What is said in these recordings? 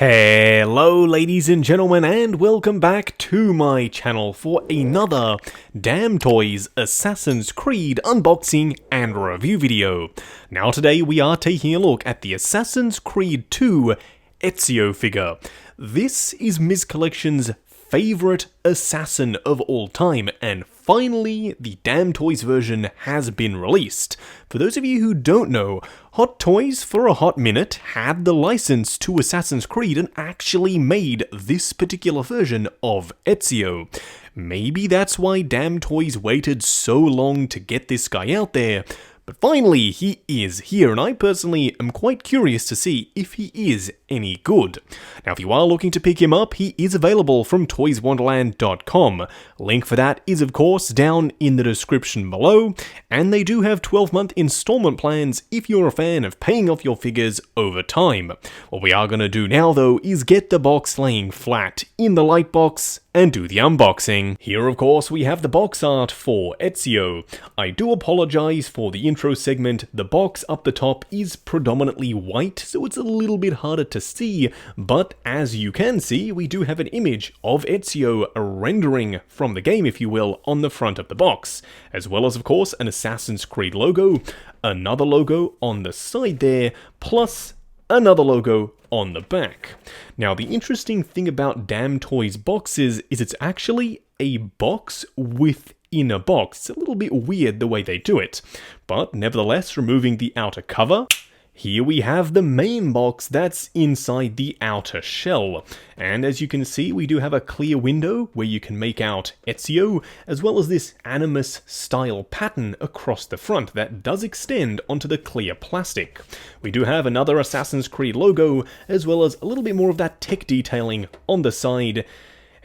Hello ladies and gentlemen, and welcome back to my channel for another Damntoys Assassin's Creed unboxing and review video. Now today we are taking a look at the Assassin's Creed 2 Ezio figure. This is Ms. Collection's favourite assassin of all time, and finally the Damntoys version has been released. For those of you who don't know, Hot Toys for a hot minute had the license to Assassin's Creed and actually made this particular version of Ezio. Maybe that's why Damntoys waited so long to get this guy out there. But finally, he is here, and I personally am quite curious to see if he is any good. Now, if you are looking to pick him up, he is available from toyswonderland.com. Link for that is, of course, down in the description below, and they do have 12-month installment plans if you're a fan of paying off your figures over time. What we are going to do now, though, is get the box laying flat in the light box and do the unboxing. Here, of course, we have the box art for Ezio. I do apologize for the intro segment. The box up the top is predominantly white, so it's a little bit harder to see, but as you can see, we do have an image of Ezio rendering from the game, if you will, on the front of the box, as well as, of course, an Assassin's Creed logo, another logo on the side there, plus another logo on the back. Now, the interesting thing about Damntoys boxes is it's actually a box within a box. It's a little bit weird the way they do it, but nevertheless, removing the outer cover, here we have the main box that's inside the outer shell. And as you can see, we do have a clear window where you can make out Ezio, as well as this Animus style pattern across the front that does extend onto the clear plastic. We do have another Assassin's Creed logo, as well as a little bit more of that tech detailing on the side,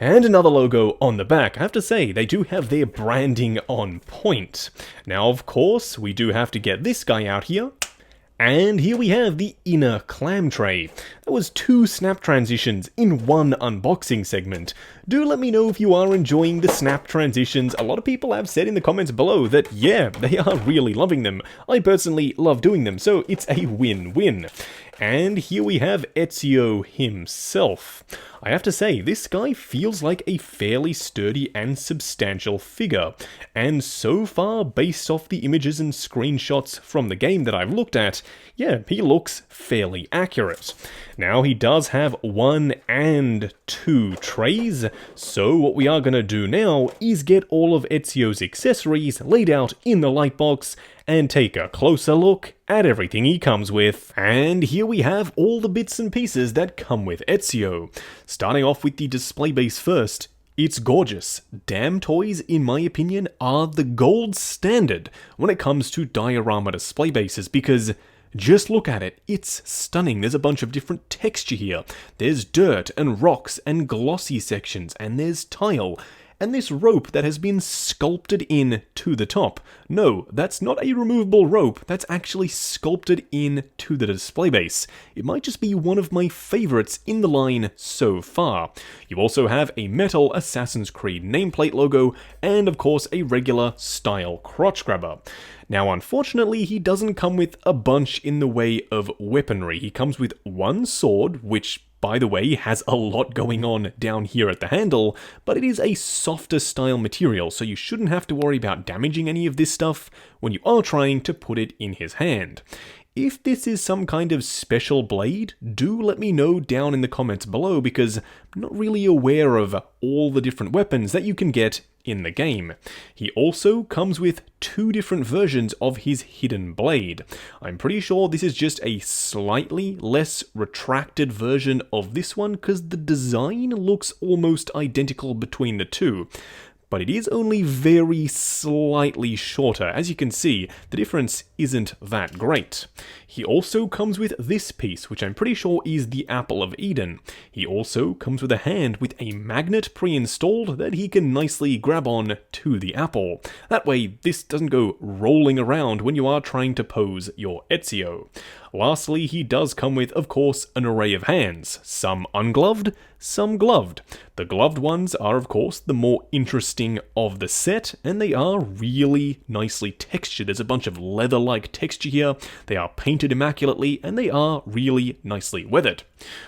and another logo on the back. I have to say, they do have their branding on point. Now, of course, we do have to get this guy out here. And here we have the inner clam tray. That was 2 snap transitions in one unboxing segment. Do let me know if you are enjoying the snap transitions. A lot of people have said in the comments below that, yeah, they are really loving them. I personally love doing them, so it's a win-win. And here we have Ezio himself. I have to say, this guy feels like a fairly sturdy and substantial figure, and so far, based off the images and screenshots from the game that I've looked at, yeah, he looks fairly accurate. Now, he does have 1 and 2 trays, so what we are going to do now is get all of Ezio's accessories laid out in the light box and take a closer look at everything he comes with. And here we have all the bits and pieces that come with Ezio. Starting off with the display base first. It's gorgeous. Damntoys, in my opinion, are the gold standard when it comes to diorama display bases, because just look at it, it's stunning. There's a bunch of different texture here. There's dirt and rocks and glossy sections, and there's tile. And this rope that has been sculpted in to the top. No, that's not a removable rope, that's actually sculpted in to the display base. It might just be one of my favorites in the line so far. You also have a metal Assassin's Creed nameplate logo, and of course a regular style crotch grabber. Now, unfortunately, he doesn't come with a bunch in the way of weaponry. He comes with 1 sword, which, by the way, has a lot going on down here at the handle, but it is a softer style material, so you shouldn't have to worry about damaging any of this stuff when you are trying to put it in his hand. If this is some kind of special blade, do let me know down in the comments below, because I'm not really aware of all the different weapons that you can get in the game. He also comes with 2 different versions of his hidden blade. I'm pretty sure this is just a slightly less retracted version of this one, because the design looks almost identical between the two. But it is only very slightly shorter. As you can see, the difference isn't that great. He also comes with this piece, which I'm pretty sure is the Apple of Eden. He also comes with a hand with a magnet pre-installed that he can nicely grab on to the apple. That way, this doesn't go rolling around when you are trying to pose your Ezio. Lastly, he does come with, of course, an array of hands, some ungloved, some gloved. The gloved ones are, of course, the more interesting of the set, and they are really nicely textured. There's a bunch of leather-like texture here, they are painted immaculately, and they are really nicely weathered.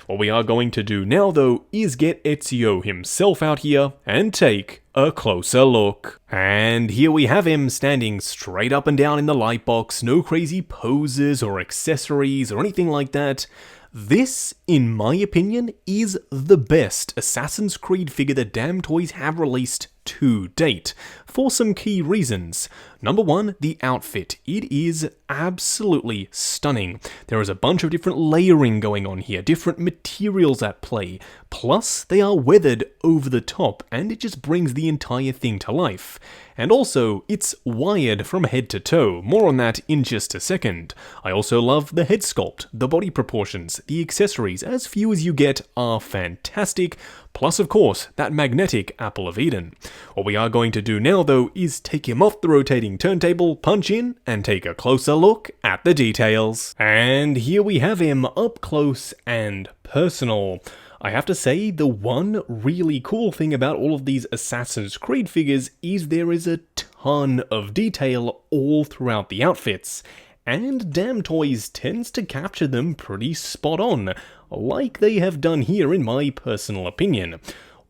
What we are going to do now, though, is get Ezio himself out here and take a closer look. And here we have him standing straight up and down in the light box, no crazy poses or accessories or anything like that. This, in my opinion, is the best Assassin's Creed figure that Damn Toys have released to date, for some key reasons. Number one, the outfit. It is absolutely stunning. There is a bunch of different layering going on here, different materials at play, plus they are weathered over the top, and it just brings the entire thing to life. And also, it's wired from head to toe, more on that in just a second. I also love the head sculpt, the body proportions, the accessories, as few as you get are fantastic, plus of course, that magnetic Apple of Eden. What we are going to do now though is take him off the rotating turntable, punch in, and take a closer look at the details. And here we have him up close and personal. I have to say, the one really cool thing about all of these Assassin's Creed figures is there is a ton of detail all throughout the outfits, and Damn Toys tends to capture them pretty spot on, like they have done here in my personal opinion.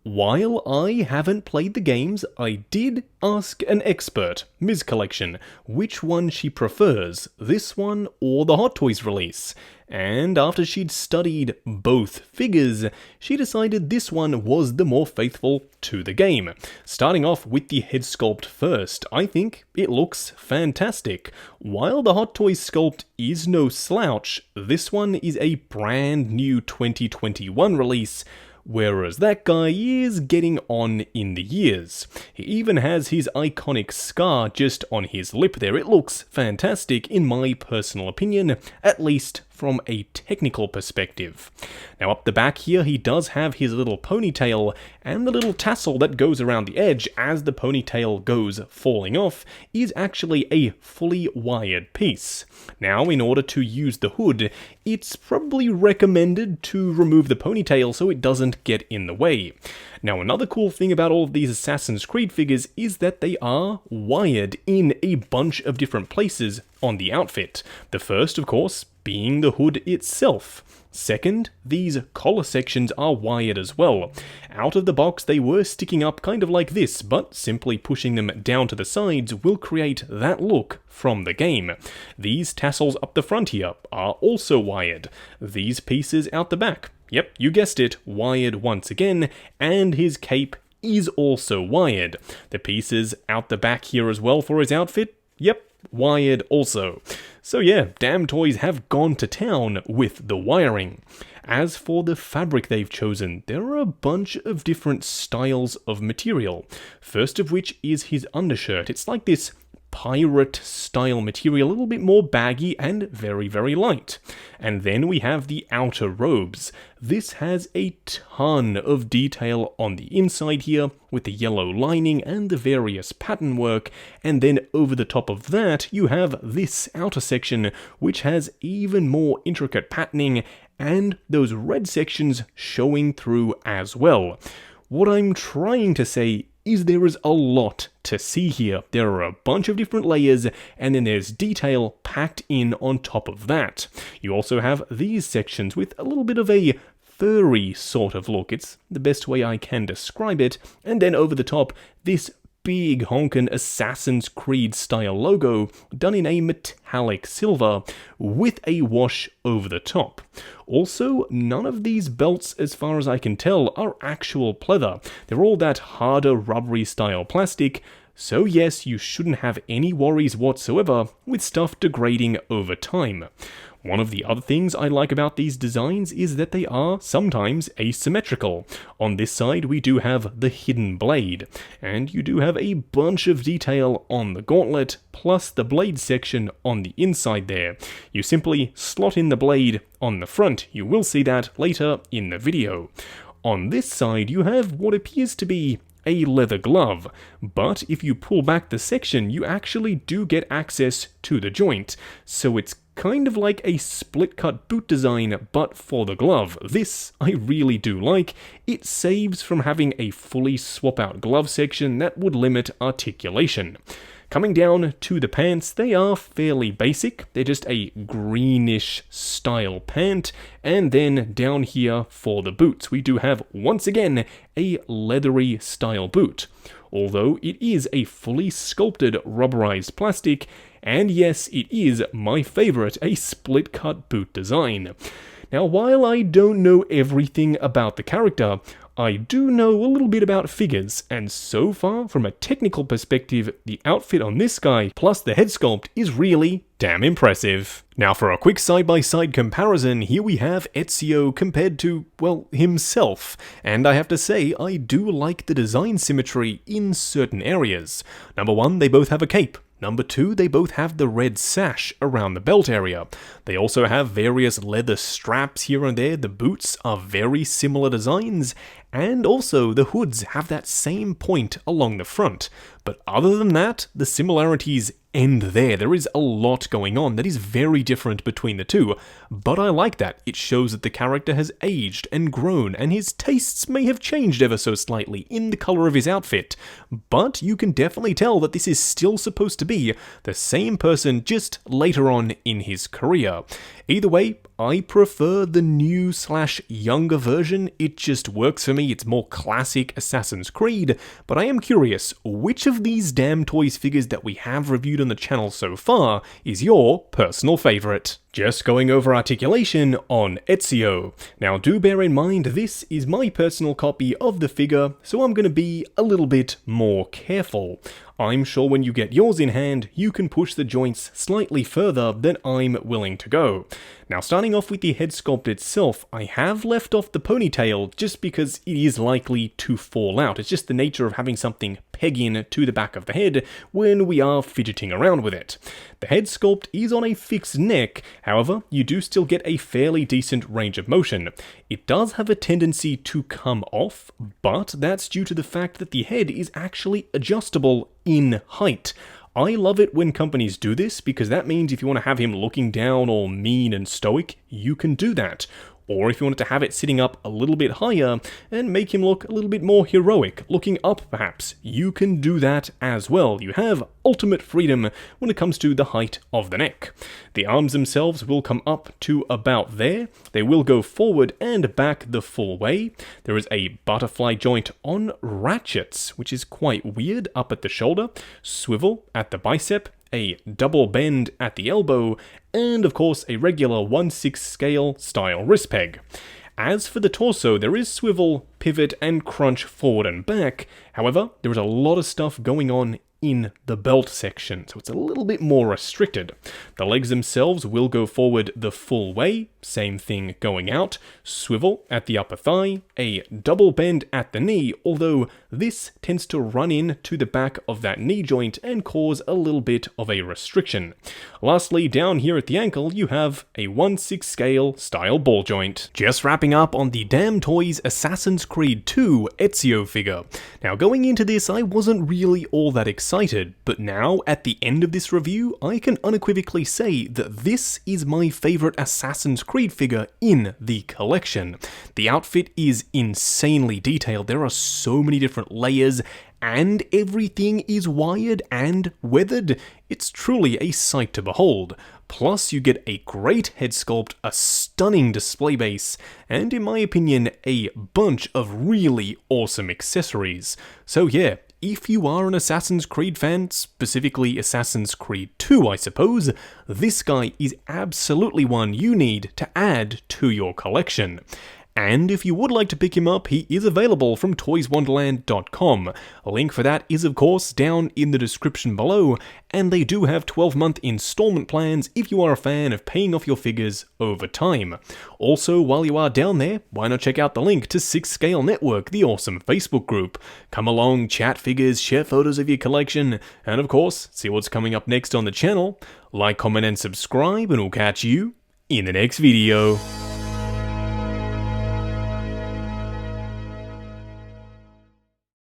While I haven't played the games, I did ask an expert, Ms. Collection, which one she prefers, this one or the Hot Toys release. And after she'd studied both figures, she decided this one was the more faithful to the game. Starting off with the head sculpt first, I think it looks fantastic. While the Hot Toys sculpt is no slouch, this one is a brand new 2021 release, whereas that guy is getting on in the years. He even has his iconic scar just on his lip there. It looks fantastic in my personal opinion, at least from a technical perspective. Now up the back here, he does have his little ponytail, and the little tassel that goes around the edge as the ponytail goes falling off is actually a fully wired piece. Now, in order to use the hood, it's probably recommended to remove the ponytail so it doesn't get in the way. Now, another cool thing about all of these Assassin's Creed figures is that they are wired in a bunch of different places on the outfit. The first, of course, being the hood itself. Second, these collar sections are wired as well. Out of the box, they were sticking up kind of like this, but simply pushing them down to the sides will create that look from the game. These tassels up the front here are also wired. These pieces out the back, yep, you guessed it, wired once again, and his cape is also wired. The pieces out the back here as well for his outfit, yep, wired also. So yeah, Damn Toys have gone to town with the wiring. As for the fabric they've chosen, there are a bunch of different styles of material. First of which is his undershirt. It's like this pirate style material, a little bit more baggy and very, very light. And then we have the outer robes. This has a ton of detail on the inside here with the yellow lining and the various pattern work, and then over the top of that you have this outer section which has even more intricate patterning and those red sections showing through as well. What I'm trying to say is there is a lot to see here. There are a bunch of different layers, and then there's detail packed in on top of that. You also have these sections with a little bit of a furry sort of look. It's the best way I can describe it. And then over the top, this big honkin' Assassin's Creed style logo done in a metallic silver with a wash over the top. Also, none of these belts, as far as I can tell, are actual pleather. They're all that harder rubbery style plastic, so yes, you shouldn't have any worries whatsoever with stuff degrading over time. One of the other things I like about these designs is that they are sometimes asymmetrical. On this side we do have the hidden blade, and you do have a bunch of detail on the gauntlet, plus the blade section on the inside there. You simply slot in the blade on the front, you will see that later in the video. On this side you have what appears to be a leather glove, but if you pull back the section you actually do get access to the joint, so it's kind of like a split-cut boot design, but for the glove. This I really do like. It saves from having a fully swap-out glove section that would limit articulation. Coming down to the pants, they are fairly basic. They're just a greenish style pant. And then down here for the boots, we do have, once again, a leathery style boot. Although it is a fully sculpted rubberized plastic, and yes, it is my favorite, a split-cut boot design. Now, while I don't know everything about the character, I do know a little bit about figures, and so far, from a technical perspective, the outfit on this guy, plus the head sculpt, is really damn impressive. Now for a quick side-by-side comparison, here we have Ezio compared to, well, himself. And I have to say, I do like the design symmetry in certain areas. Number one, they both have a cape. Number two, they both have the red sash around the belt area. They also have various leather straps here and there. The boots are very similar designs, and also the hoods have that same point along the front. But other than that, the similarities end there. There is a lot going on that is very different between the two, but I like that. It shows that the character has aged and grown, and his tastes may have changed ever so slightly in the color of his outfit, but you can definitely tell that this is still supposed to be the same person just later on in his career. Either way, I prefer the new/younger version. It just works for me. It's more classic Assassin's Creed, but I am curious, which of these Damn Toys figures that we have reviewed on the channel so far is your personal favorite? Just going over articulation on Ezio. Now do bear in mind, this is my personal copy of the figure, so I'm going to be a little bit more careful. I'm sure when you get yours in hand, you can push the joints slightly further than I'm willing to go. Now starting off with the head sculpt itself, I have left off the ponytail just because it is likely to fall out. It's just the nature of having something peg in to the back of the head when we are fidgeting around with it. The head sculpt is on a fixed neck, however, you do still get a fairly decent range of motion. It does have a tendency to come off, but that's due to the fact that the head is actually adjustable in height. I love it when companies do this because that means if you want to have him looking down all mean and stoic, you can do that. Or if you wanted to have it sitting up a little bit higher and make him look a little bit more heroic, looking up perhaps, you can do that as well. You have ultimate freedom when it comes to the height of the neck. The arms themselves will come up to about there. They will go forward and back the full way. There is a butterfly joint on ratchets, which is quite weird, up at the shoulder, swivel at the bicep, a double bend at the elbow, and of course a regular 1/6 scale style wrist peg. As for the torso, there is swivel, pivot, and crunch forward and back. However, there is a lot of stuff going on in the belt section, so it's a little bit more restricted. The legs themselves will go forward the full way, same thing going out, swivel at the upper thigh, a double bend at the knee, although this tends to run in to the back of that knee joint and cause a little bit of a restriction. Lastly, down here at the ankle, you have a 1/6 scale style ball joint. Just wrapping up on the Damn Toys Assassin's Creed 2 Ezio figure. Now going into this, I wasn't really all that excited, but now at the end of this review, I can unequivocally say that this is my favorite Assassin's Creed figure in the collection. The outfit is insanely detailed. There are so many different layers, and everything is wired and weathered. It's truly a sight to behold. Plus, you get a great head sculpt, a stunning display base, and in my opinion, a bunch of really awesome accessories. So yeah, if you are an Assassin's Creed fan, specifically Assassin's Creed 2 I suppose, this guy is absolutely one you need to add to your collection. And if you would like to pick him up, he is available from toyswonderland.com. A link for that is of course down in the description below, and they do have 12-month installment plans if you are a fan of paying off your figures over time. Also, while you are down there, why not check out the link to 6 Scale Network, the awesome Facebook group. Come along, chat figures, share photos of your collection, and of course, see what's coming up next on the channel. Like, comment, and subscribe, and we'll catch you in the next video.